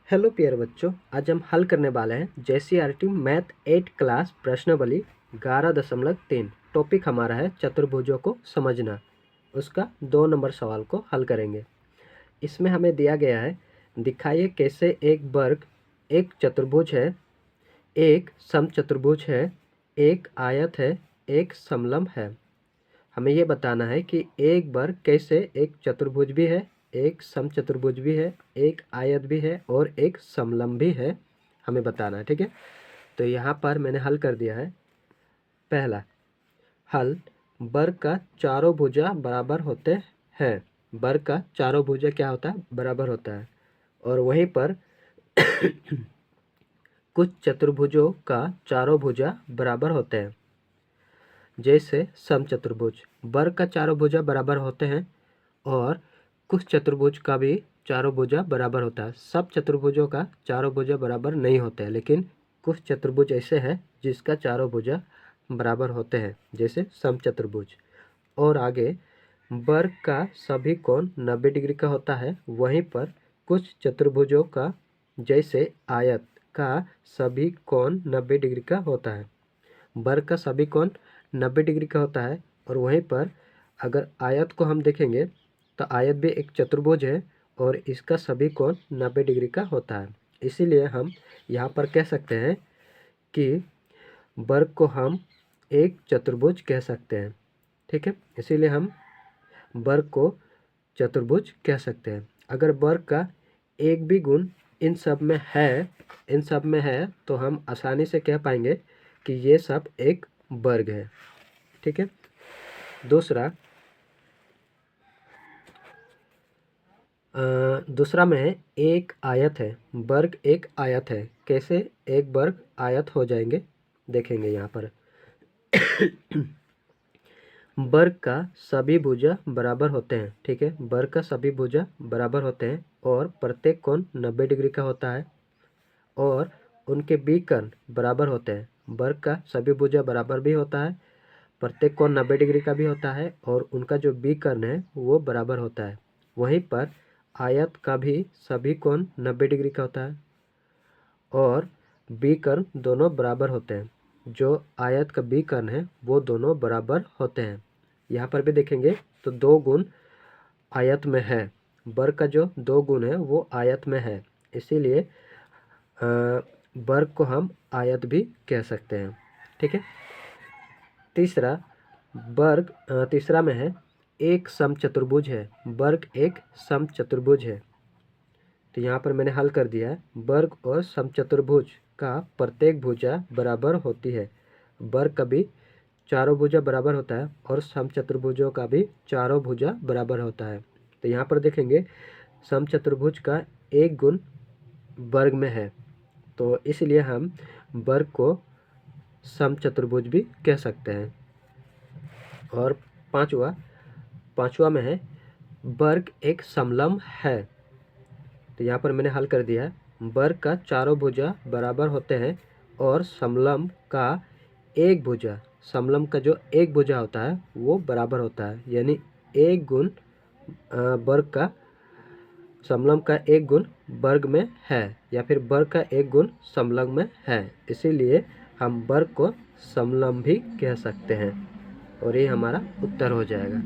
Hello प्यारे बच्चों, आज हम हल करने वाले हैं JCRT मैथ 8 क्लास प्रश्नावली 11.3। टॉपिक हमारा है चतुर्भुजों को समझना। उसका 2 नंबर सवाल को हल करेंगे। इसमें हमें दिया गया है, दिखाइए कैसे एक वर्ग एक चतुर्भुज है, एक समचतुर्भुज है, एक आयत है, एक समलंब है। हमें ये बताना है कि एक वर्ग कैसे एक चतुर्भुज भी है, एक समचतुर्भुज भी है, एक आयत भी है और एक समलंब भी है, हमें बताना है। ठीक है, तो यहाँ पर मैंने हल कर दिया है। पहला हल, वर्ग का चारों भुजा बराबर होते हैं। वर्ग का चारों भुजा क्या होता है? बराबर होता है। और वहीं पर कुछ चतुर्भुजों का चारों भुजा बराबर होते हैं। जैसे समचतुर्भुज, वर्ग का चारों भुजा बराबर होते हैं और कुछ चतुर्भुज का भी चारों भुजा बराबर होता है। सब चतुर्भुजों का चारों भुजा बराबर नहीं होते हैं, लेकिन कुछ चतुर्भुज ऐसे हैं जिसका चारों भुजा बराबर होते हैं, जैसे समचतुर्भुज। और आगे, वर्ग का सभी कोण 90 डिग्री का होता है। वहीं पर कुछ चतुर्भुजों का, जैसे आयत का सभी कोण 90 डिग्री का होता है। वर्ग का सभी कोण 90 डिग्री का होता है और वहीं पर अगर आयत को हम देखेंगे तो आयत भी एक चतुर्भुज है और इसका सभी कोण 90 डिग्री का होता है। इसीलिए हम यहाँ पर कह सकते हैं कि वर्ग को हम एक चतुर्भुज कह सकते हैं। ठीक है, इसीलिए हम वर्ग को चतुर्भुज कह सकते हैं। अगर वर्ग का एक भी गुण इन सब में है तो हम आसानी से कह पाएंगे कि ये सब एक वर्ग है। ठीक है, दूसरा में है एक आयत है। वर्ग एक आयत है। कैसे एक वर्ग आयत हो जाएंगे, देखेंगे यहाँ पर। वर्ग का सभी भुजा बराबर होते हैं। ठीक है, वर्ग का सभी भुजा बराबर होते हैं और प्रत्येक कोण 90 डिग्री का होता है और उनके विकर्ण बराबर होते हैं। वर्ग का सभी भुजा बराबर भी होता है, प्रत्येक कोण 90 डिग्री का भी होता है और उनका जो विकर्ण है वो बराबर होता है। वहीं पर आयत का भी सभी कोण 90 डिग्री का होता है और विकर्ण दोनों बराबर होते हैं। जो आयत का विकर्ण है वो दोनों बराबर होते हैं। यहाँ पर भी देखेंगे तो 2 गुण आयत में है। वर्ग का जो 2 गुण है वो आयत में है, इसीलिए वर्ग को हम आयत भी कह सकते हैं। ठीक है, तीसरा में है एक समचतुर्भुज है। वर्ग एक समचतुर्भुज है। तो यहाँ पर मैंने हल कर दिया है। वर्ग और समचतुर्भुज का प्रत्येक भुजा बराबर होती है। वर्ग का भी चारों भुजा बराबर होता है और समचतुर्भुजों का भी चारों भुजा बराबर होता है। तो यहाँ पर देखेंगे समचतुर्भुज का एक गुण वर्ग में है, तो इसलिए हम वर्ग को समचतुर्भुज भी कह सकते हैं। और पांचवा में है वर्ग एक समलंब है। तो यहाँ पर मैंने हल कर दिया है। वर्ग का चारों भुजा बराबर होते हैं और समलंब का जो एक भुजा होता है वो बराबर होता है। यानी एक गुण वर्ग का, समलंब का एक गुण वर्ग में है या फिर वर्ग का एक गुण समलंब में है, इसीलिए हम वर्ग को समलंब भी कह सकते हैं और ये हमारा उत्तर हो जाएगा।